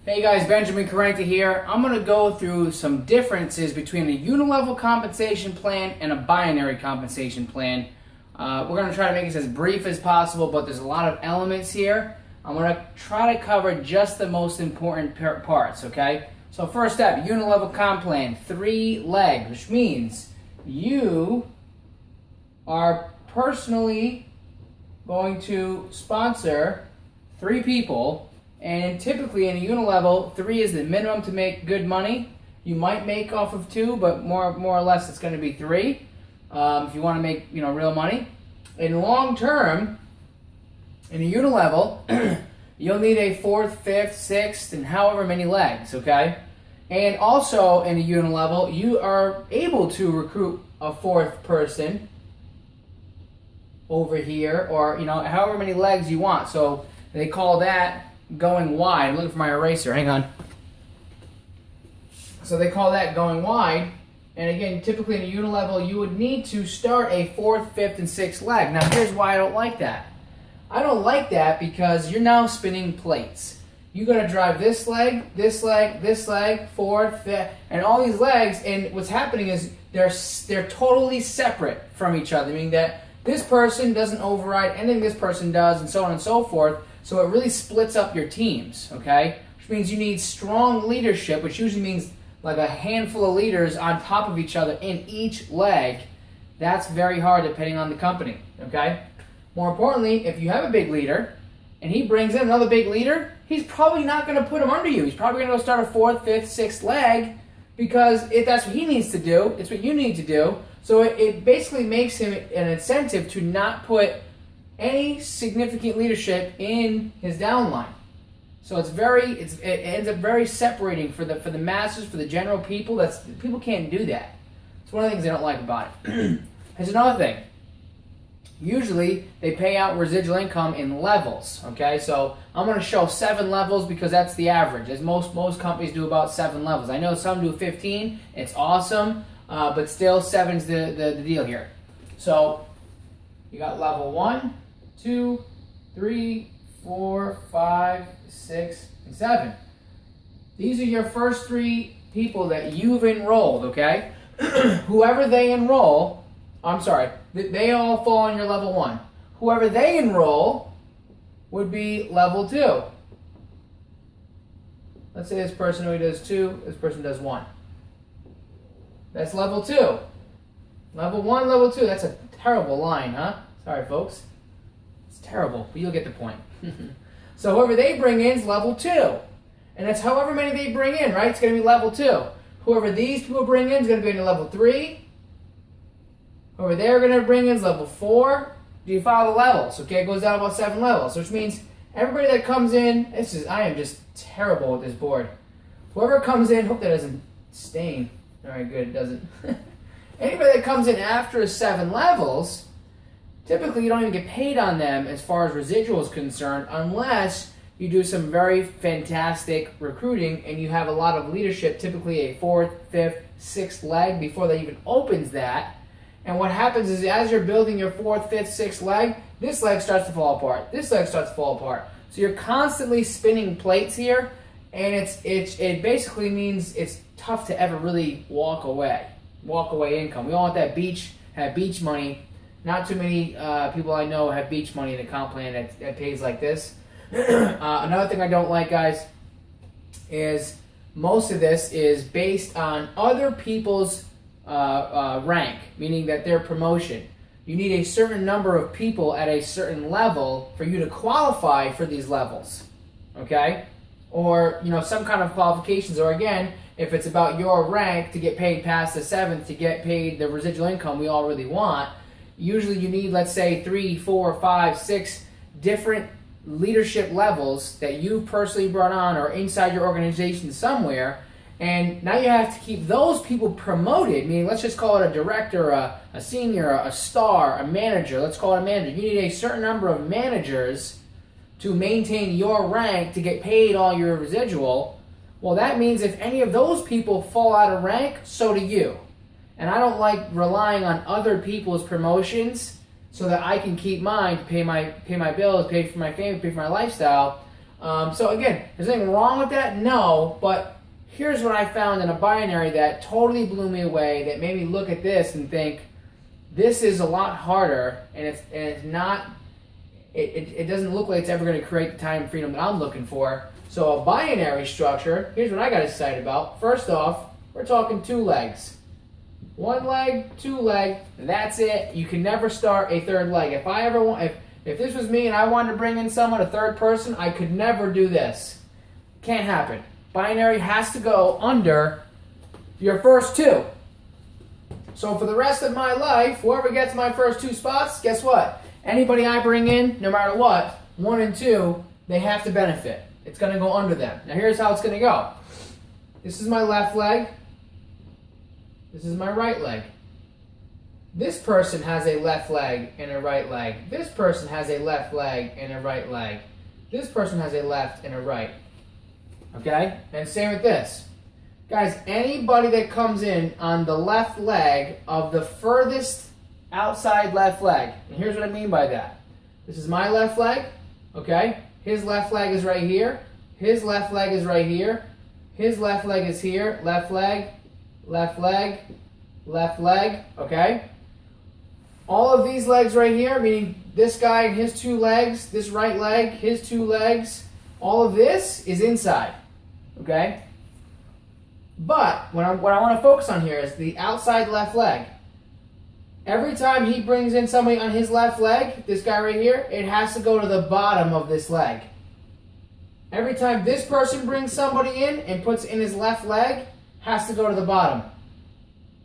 Hey guys, Benjamin Carrenta here. I'm going to go through some differences between a unilevel compensation plan and a binary compensation plan. We're going to try to make this as brief as possible, but there's a lot of elements here. I'm going to try to cover just the most important parts, okay? So first up, unilevel comp plan, 3 legs, which means you are personally going to sponsor 3 people. And typically in a unilevel, 3 is the minimum to make good money. You might make off of 2, but more or less it's going to be 3 if you want to make real money. In long term, in a unilevel, you'll need a 4th, 5th, 6th, and however many legs. Okay, and also in a unilevel, you are able to recruit a 4th person over here, or however many legs you want. So they call that going wide. I'm looking for my eraser. Hang on. So they call that going wide. And again, typically in a unilevel, you would need to start a 4th, 5th, and 6th leg. Now, here's why I don't like that. I don't like that because you're now spinning plates. You got to drive this leg, this leg, this leg, 4th, 5th, and all these legs. And what's happening is they're totally separate from each other, meaning that this person doesn't override anything this person does, and so on and so forth. So it really splits up your teams, okay? Which means you need strong leadership, which usually means like a handful of leaders on top of each other in each leg. That's very hard depending on the company, okay? More importantly, if you have a big leader and he brings in another big leader, he's probably not going to put him under you. He's probably going to go start a 4th, 5th, 6th leg because that's what he needs to do. It's what you need to do. So it basically makes him an incentive to not put any significant leadership in his downline. So it ends up very separating for the masses, for the general people. People can't do that. It's one of the things I don't like about it. Here's another thing. Usually they pay out residual income in levels. Okay, so I'm going to show 7 levels because that's the average. As most companies do about 7 levels. I know some do 15. It's awesome, but still 7's the deal here. So you got level 1, 2, 3, 4, 5, 6, and 7. These are your first 3 people that you've enrolled, okay? Whoever they enroll, they all fall on your level 1. Whoever they enroll would be level 2. Let's say this person only does 2, this person does 1. That's level 2. Level 1, level 2. That's a terrible line, huh? Sorry, folks. Terrible, but you'll get the point. So whoever they bring in is level 2. And that's however many they bring in, right? It's going to be level 2. Whoever these people bring in is going to be into level 3. Whoever they're going to bring in is level 4. Do you follow the levels? Okay, it goes down about 7 levels, which means everybody that comes in, I am just terrible with this board. Whoever comes in, hope that doesn't stain. All right, good, it doesn't. Anybody that comes in after 7 levels, typically, you don't even get paid on them as far as residual is concerned unless you do some very fantastic recruiting and you have a lot of leadership, typically a 4th, 5th, 6th leg before they even opens that. And what happens is as you're building your 4th, 5th, 6th leg, this leg starts to fall apart. This leg starts to fall apart. So you're constantly spinning plates here, and it basically means it's tough to ever really walk away income. We all want that beach money. Not too many people I know have beach money in a comp plan that pays like this. Another thing I don't like, guys, is most of this is based on other people's rank, meaning that their promotion. You need a certain number of people at a certain level for you to qualify for these levels, okay? Or, some kind of qualifications, or again, if it's about your rank to get paid past the 7th, to get paid the residual income we all really want. Usually you need, let's say, 3, 4, 5, 6 different leadership levels that you've personally brought on or inside your organization somewhere. And now you have to keep those people promoted, meaning let's just call it a director, a senior, a star, a manager. Let's call it a manager. You need a certain number of managers to maintain your rank to get paid all your residual. Well, that means if any of those people fall out of rank, so do you. And I don't like relying on other people's promotions so that I can keep mine to pay my bills, pay for my family, pay for my lifestyle. So again, there's anything wrong with that? No, but here's what I found in a binary that totally blew me away, that made me look at this and think, this is a lot harder, and it's not, it doesn't look like it's ever going to create the time freedom that I'm looking for. So a binary structure, here's what I got excited about. First off, we're talking 2 legs. 1 leg, 2 leg, that's it. You can never start a 3rd leg. If this was me and I wanted to bring in someone, a 3rd person, I could never do this. Can't happen. Binary has to go under your first 2. So for the rest of my life, whoever gets my first 2 spots, guess what? Anybody I bring in, no matter what, 1 and 2, they have to benefit. It's going to go under them. Now here's how it's going to go. This is my left leg. This is my right leg. This person has a left leg and a right leg. This person has a left leg and a right leg. This person has a left and a right. Okay? And same with this. Guys, anybody that comes in on the left leg of the furthest outside left leg, and here's what I mean by that. This is my left leg, okay? His left leg is right here. His left leg is right here. His left leg is here. Left leg, left leg, left leg, okay? All of these legs right here, meaning this guy and his 2 legs, this right leg, his 2 legs, all of this is inside, okay? But what I want to focus on here is the outside left leg. Every time he brings in somebody on his left leg, this guy right here, it has to go to the bottom of this leg. Every time this person brings somebody in and puts in his left leg, has to go to the bottom.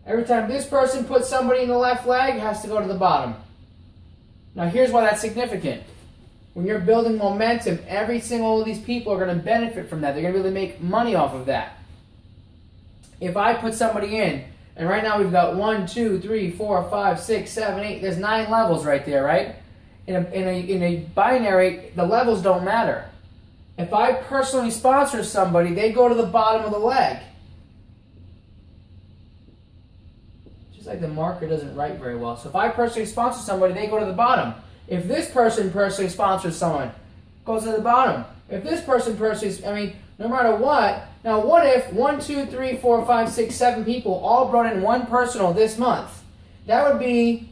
Every time this person puts somebody in the left leg, has to go to the bottom. Now here's why that's significant. When you're building momentum, every single one of these people are going to benefit from that. They're going to be able to make money off of that. If I put somebody in, and right now we've got 1, 2, 3, 4, 5, 6, 7, 8. There's 9 levels right there, right? In a binary, the levels don't matter. If I personally sponsor somebody, they go to the bottom of the leg. Just like the marker doesn't write very well. So if I personally sponsor somebody, they go to the bottom. If this person personally sponsors someone, it goes to the bottom. If this person personally, no matter what. Now, what if 1, 2, 3, 4, 5, 6, 7 people all brought in 1 personal this month? That would be,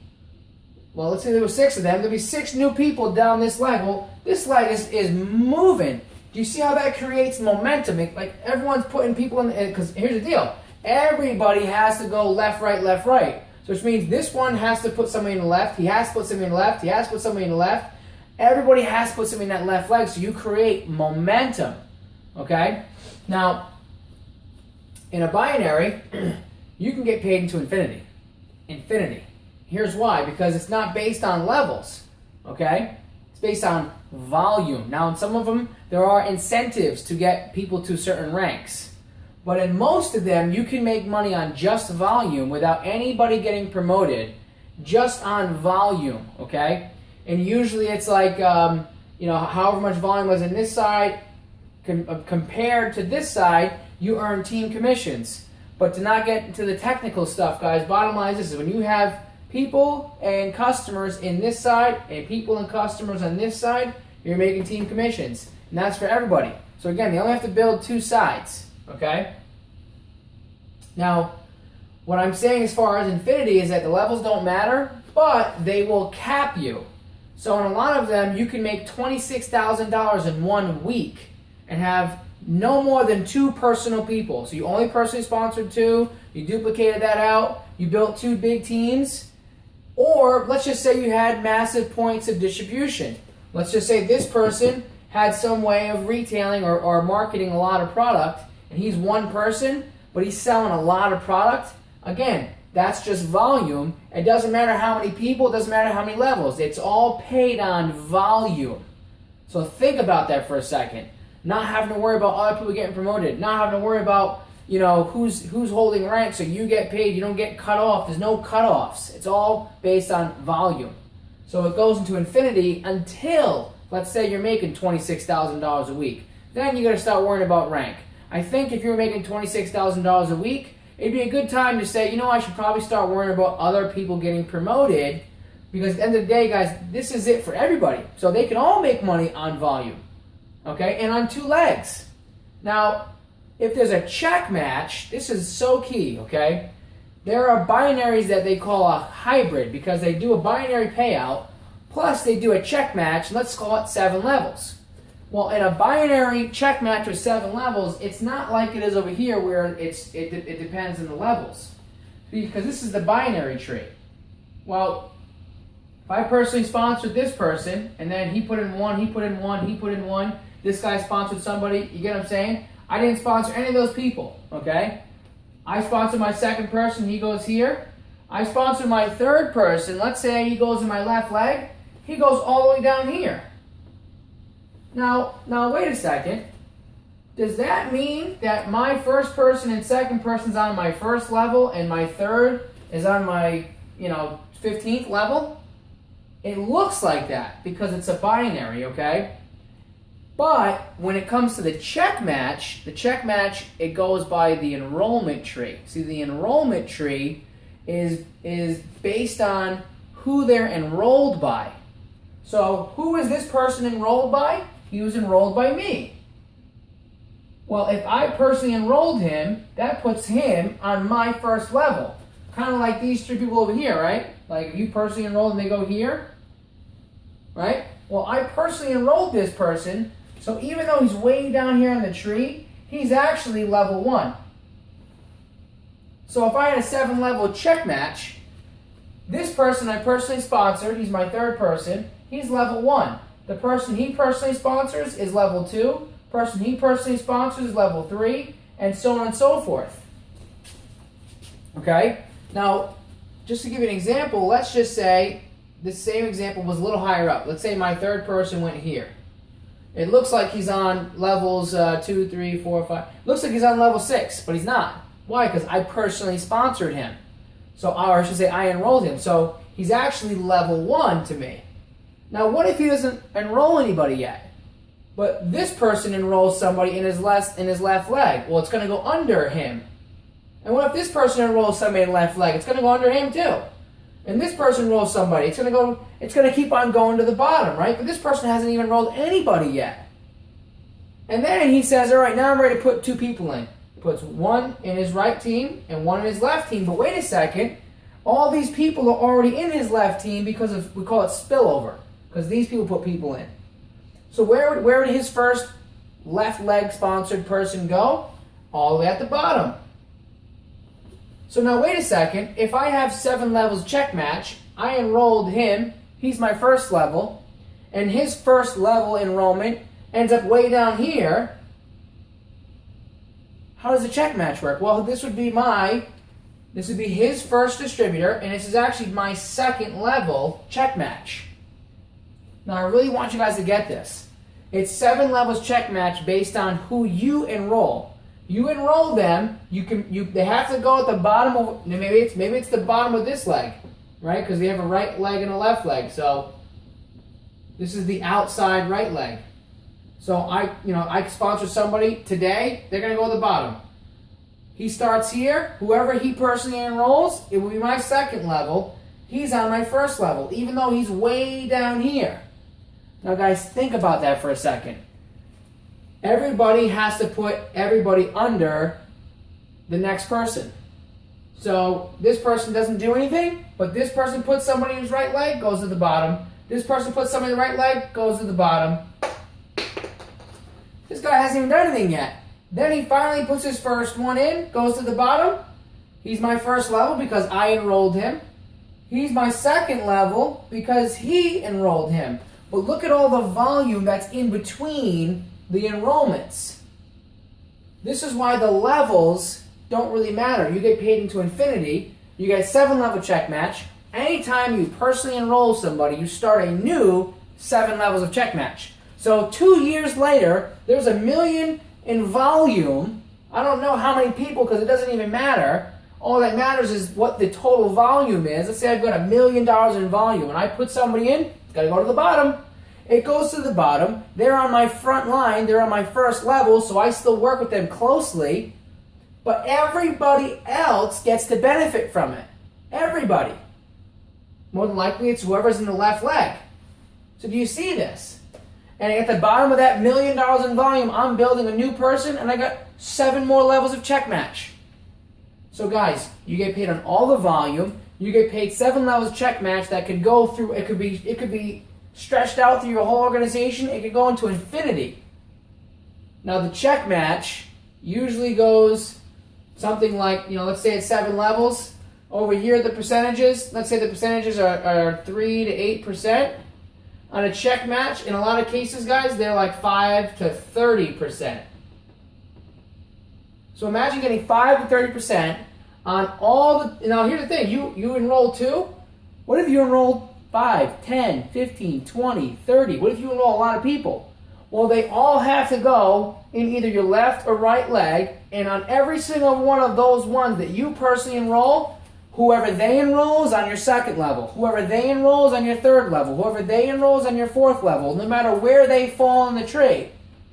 well, let's say there were 6 of them. There'd be 6 new people down this leg. Well, this leg is moving. Do you see how that creates momentum? Like everyone's putting people in, because here's the deal. Everybody has to go left, right, left, right. So which means this one has to put somebody in the left. He has to put somebody in the left. He has to put somebody in the left. Everybody has to put somebody in that left leg. So you create momentum. Okay? Now, in a binary, you can get paid into infinity. Infinity. Here's why. Because it's not based on levels. Okay? It's based on volume. Now, in some of them, there are incentives to get people to certain ranks. But in most of them, you can make money on just volume without anybody getting promoted, just on volume. Okay? And usually it's like, however much volume was in this side, compared to this side, you earn team commissions. But to not get into the technical stuff, guys, bottom line is this: when you have people and customers in this side and people and customers on this side, you're making team commissions. And that's for everybody. So again, they only have to build 2 sides. Okay? Now, what I'm saying as far as infinity is that the levels don't matter, but they will cap you. So in a lot of them, you can make $26,000 in 1 week and have no more than 2 personal people. So you only personally sponsored 2, you duplicated that out, you built 2 big teams, or let's just say you had massive points of distribution. Let's just say this person had some way of retailing or marketing a lot of product, and he's 1 person, but he's selling a lot of product. Again, that's just volume. It doesn't matter how many people, it doesn't matter how many levels. It's all paid on volume. So think about that for a second. Not having to worry about other people getting promoted. Not having to worry about, who's holding rank so you get paid. You don't get cut off. There's no cutoffs. It's all based on volume. So it goes into infinity until, let's say you're making $26,000 a week. Then you got to start worrying about rank. I think if you're making $26,000 a week, it'd be a good time to say, I should probably start worrying about other people getting promoted, because at the end of the day, guys, this is it for everybody. So they can all make money on volume. okay, and on 2 legs. Now, if there's a check match, this is so key, okay? There are binaries that they call a hybrid because they do a binary payout, plus they do a check match, let's call it 7 levels. Well, in a binary check match with 7 levels, it's not like it is over here where it depends on the levels. Because this is the binary tree. Well, if I personally sponsored this person, and then he put in 1, he put in 1, he put in 1, this guy sponsored somebody, you get what I'm saying? I didn't sponsor any of those people, okay? I sponsored my second person, he goes here. I sponsored my third person, let's say he goes in my left leg, he goes all the way down here. Now wait a second. Does that mean that my first person and second person's on my first level and my third is on my, 15th level? It looks like that because it's a binary, okay? But when it comes to the check match, it goes by the enrollment tree. See, the enrollment tree is based on who they're enrolled by. So who is this person enrolled by? He was enrolled by me. Well, if I personally enrolled him, that puts him on my first level. Kind of like these 3 people over here, right? Like if you personally enrolled and they go here, right? Well, I personally enrolled this person, so even though he's way down here on the tree, he's actually level 1. So if I had a 7-level check match, this person I personally sponsored, he's my third person, he's level 1. The person he personally sponsors is level 2. Person he personally sponsors is level 3, and so on and so forth. Okay? Now, just to give you an example, let's just say this same example was a little higher up. Let's say my third person went here. It looks like he's on levels 2, 3, 4, 5. Looks like he's on level 6, but he's not. Why? Because I personally sponsored him. So, or I should say I enrolled him. So, he's actually level 1 to me. Now, what if he doesn't enroll anybody yet? But this person enrolls somebody in his left leg. Well, it's going to go under him. And what if this person enrolls somebody in the left leg? It's going to go under him too. And this person enrolls somebody. It's going to keep on going to the bottom, right? But this person hasn't even enrolled anybody yet. And then he says, all right, now I'm ready to put 2 people in. He puts 1 in his right team and 1 in his left team. But wait a second. All these people are already in his left team because of, we call it spillover. Because these people put people in. So where did his first left leg sponsored person go? All the way at the bottom. So now wait a second. If I have 7 levels check match, I enrolled him. He's my first level. And his first level enrollment ends up way down here. How does the check match work? Well, this would be his first distributor, and this is actually my second level check match. Now, I really want you guys to get this. It's 7 levels check match based on who you enroll. You enroll them. They have to go at the bottom of. Maybe it's the bottom of this leg, right? Because they have a right leg and a left leg. So this is the outside right leg. So I sponsor somebody today. They're gonna go at the bottom. He starts here. Whoever he personally enrolls, it will be my second level. He's on my first level, even though he's way down here. Now, guys, think about that for a second. Everybody has to put everybody under the next person. So this person doesn't do anything, but this person puts somebody in his right leg, goes to the bottom. This person puts somebody in the right leg, goes to the bottom. This guy hasn't even done anything yet. Then he finally puts his first one in, goes to the bottom. He's my first level because I enrolled him. He's my second level because he enrolled him. But look at all the volume that's in between the enrollments. This is why the levels don't really matter. You get paid into infinity. You get 7 level check match. Anytime you personally enroll somebody, you start a new 7 levels of check match. So 2 years later, there's 1 million in volume. I don't know how many people because it doesn't even matter. All that matters is what the total volume is. Let's say I've got $1 million in volume and I put somebody in, it's got to go to the bottom. It goes to the bottom. They're on my front line. They're on my first level, so I still work with them closely. But everybody else gets to benefit from it. Everybody. More than likely, it's whoever's in the left leg. So do you see this? And at the bottom of that $1 million in volume, I'm building a new person, and I got 7 more levels of check match. So guys, you get paid on all the volume. You get paid 7 levels of check match that could go through. It could be stretched out through your whole organization. It could go into infinity. Now the check match usually goes something like, let's say it's 7 levels. Over here, the percentages. Let's say the percentages are 3 to 8%. On a check match, in a lot of cases, guys, they're like 5 to 30%. So imagine getting 5 to 30% on all the. Now here's the thing: you enroll 2. What if you enroll 5, 10, 15, 20, 30? What if you enroll a lot of people? Well, they all have to go in either your left or right leg, and on every single one of those ones that you personally enroll, whoever they enroll is on your 2nd level. Whoever they enroll is on your 3rd level. Whoever they enroll is on your 4th level, no matter where they fall in the trade.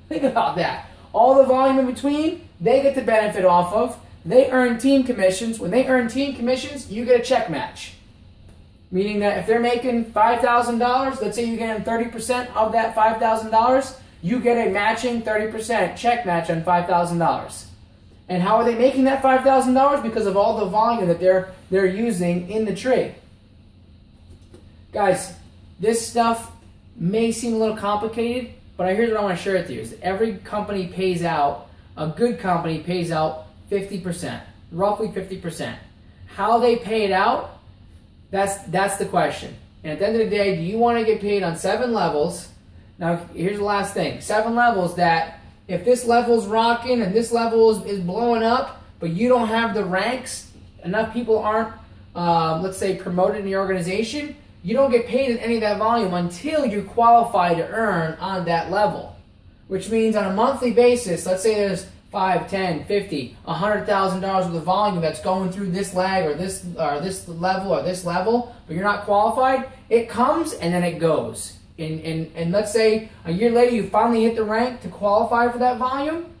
Think about that. All the volume in between, they get to benefit off of. They earn team commissions. When they earn team commissions, you get a check match. Meaning that if they're making $5,000, let's say you get 30% of that $5,000, you get a matching 30% check match on $5,000. And how are they making that $5,000? Because of all the volume that they're using in the trade. Guys, this stuff may seem a little complicated, but here's what I want to share with you: is every company pays out, a good company pays out 50%, roughly 50%. How they pay it out, that's the question. And at the end of the day, do you want to get paid on 7 levels? Now, here's the last thing: 7 levels that. If this level's rocking and this level is blowing up, but you don't have the ranks, enough people aren't, let's say, promoted in your organization, you don't get paid in any of that volume until you qualify to earn on that level. Which means on a monthly basis, let's say there's 5, 10, 50, $100,000 worth of volume that's going through this leg or this level, but you're not qualified, it comes and then it goes. And let's say a year later you finally hit the rank to qualify for that volume,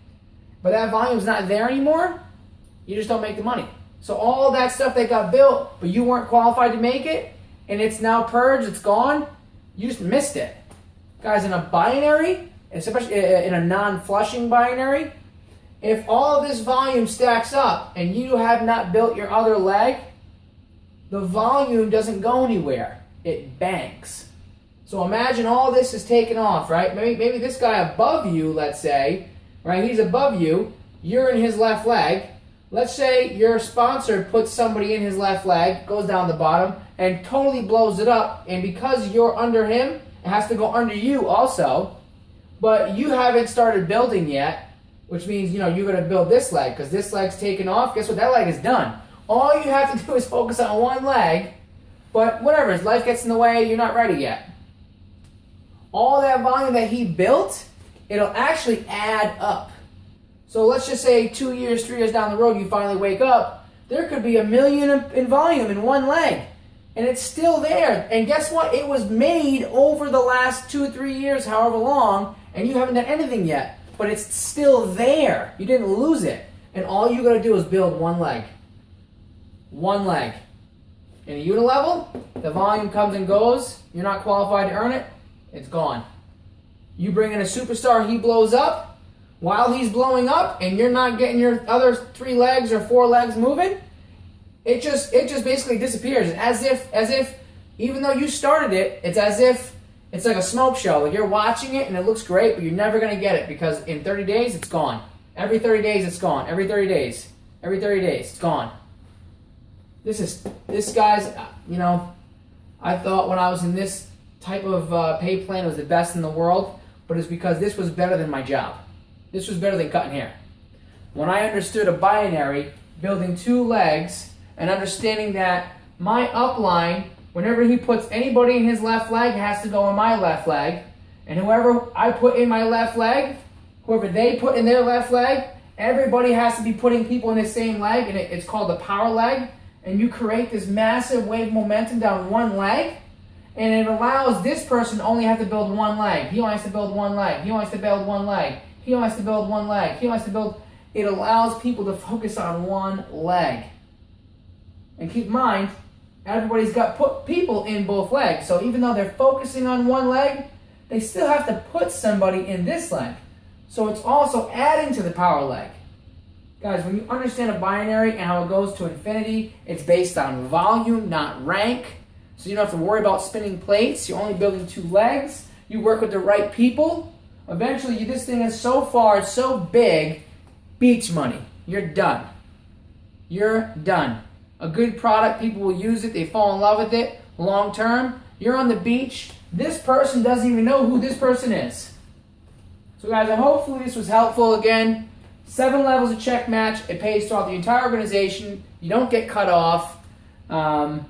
but that volume's not there anymore, you just don't make the money. So all that stuff that got built, but you weren't qualified to make it, and it's now purged, it's gone, you just missed it. Guys, in a binary, especially in a non-flushing binary, if all of this volume stacks up and you have not built your other leg, the volume doesn't go anywhere. It banks. So imagine all this is taken off, right? Maybe this guy above you, let's say, right? He's above you. You're in his left leg. Let's say your sponsor puts somebody in his left leg, goes down the bottom, and totally blows it up. And because you're under him, it has to go under you also. But you haven't started building yet, which means, you're going to build this leg because this leg's taken off. Guess what? That leg is done. All you have to do is focus on one leg. But whatever, if life gets in the way, you're not ready yet. All that volume that he built, it'll actually add up. So let's just say 2 years, 3 years down the road, you finally wake up, there could be $1 million in volume in one leg. And it's still there. And guess what? It was made over the last 2 or 3 years, however long, and you haven't done anything yet. But it's still there. You didn't lose it. And all you got to do is build one leg. One leg. In a Uni-level, the volume comes and goes. You're not qualified to earn it. It's gone. You bring in a superstar, he blows up. While he's blowing up and you're not getting your other 3 legs or 4 legs moving, it just basically disappears. As if even though you started it, it's as if it's like a smoke show. Like you're watching it and it looks great, but you're never going to get it because in 30 days it's gone. Every 30 days it's gone. Every 30 days it's gone. This guy's, I thought when I was in this type of pay plan it was the best in the world, but it's because this was better than my job. This was better than cutting hair. When I understood a binary, building 2 legs, and understanding that my upline, whenever he puts anybody in his left leg, has to go in my left leg, and whoever I put in my left leg, whoever they put in their left leg, everybody has to be putting people in the same leg, and it's called the power leg, and you create this massive wave momentum down one leg, and it allows this person only have to build one leg. He only has to build one leg. He only has to build one leg. He only has to build one leg. He only has to build... It allows people to focus on one leg. And keep in mind, everybody's got put people in both legs. So even though they're focusing on one leg, they still have to put somebody in this leg. So it's also adding to the power leg. Guys, when you understand a binary and how it goes to infinity, it's based on volume, not rank. So you don't have to worry about spinning plates. You're only building 2 legs. You work with the right people. Eventually, this thing is so far, it's so big, beach money. You're done. You're done. A good product, people will use it. They fall in love with it. Long term, you're on the beach. This person doesn't even know who this person is. So guys, hopefully this was helpful. Again, 7 levels of check match. It pays throughout the entire organization. You don't get cut off. Man,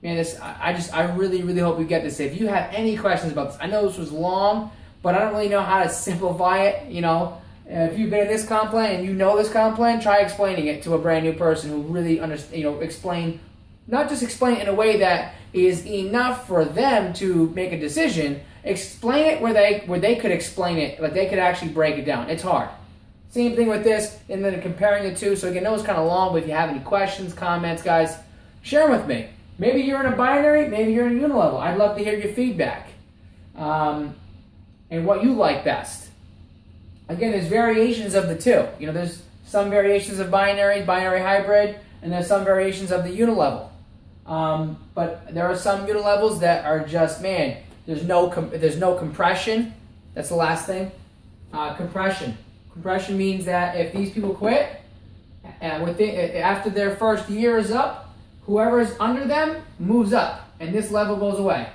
I really, really hope you get this. If you have any questions about this, I know this was long, but I don't really know how to simplify it. You know, if you've been in this comp plan and you know this comp plan, try explaining it to a brand new person who really understands. You know, not just explain it in a way that is enough for them to make a decision. Explain it where they could explain it, like they could actually break it down. It's hard. Same thing with this, and then comparing the two. So again, that was kind of long, but if you have any questions, comments, guys, share them with me. Maybe you're in a binary, maybe you're in a unilevel. I'd love to hear your feedback and what you like best. Again, there's variations of the two. You know, there's some variations of binary hybrid, and there's some variations of the unilevel. But there are some unilevels that are just, man, there's no compression. That's the last thing. Compression. Compression means that if these people quit, after their first year is up, whoever is under them moves up, and this level goes away.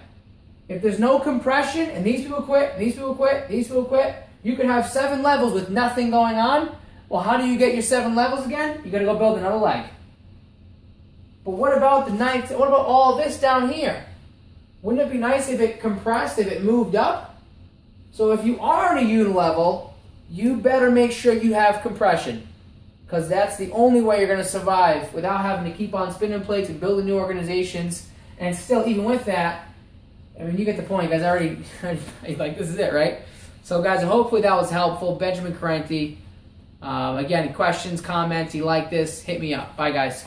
If there's no compression, and these people quit, these people quit, these people quit, you could have 7 levels with nothing going on. Well, how do you get your 7 levels again? You got to go build another leg. But what about the 9th? What about all this down here? Wouldn't it be nice if it compressed, if it moved up? So if you are in a unilevel, you better make sure you have compression, because that's the only way you're going to survive without having to keep on spinning plates and building new organizations. And still, even with that, I mean, you get the point, guys. Like, this is it, right? So, guys, hopefully that was helpful. Benjamin Carenti. Again, questions, comments, you like this, hit me up. Bye, guys.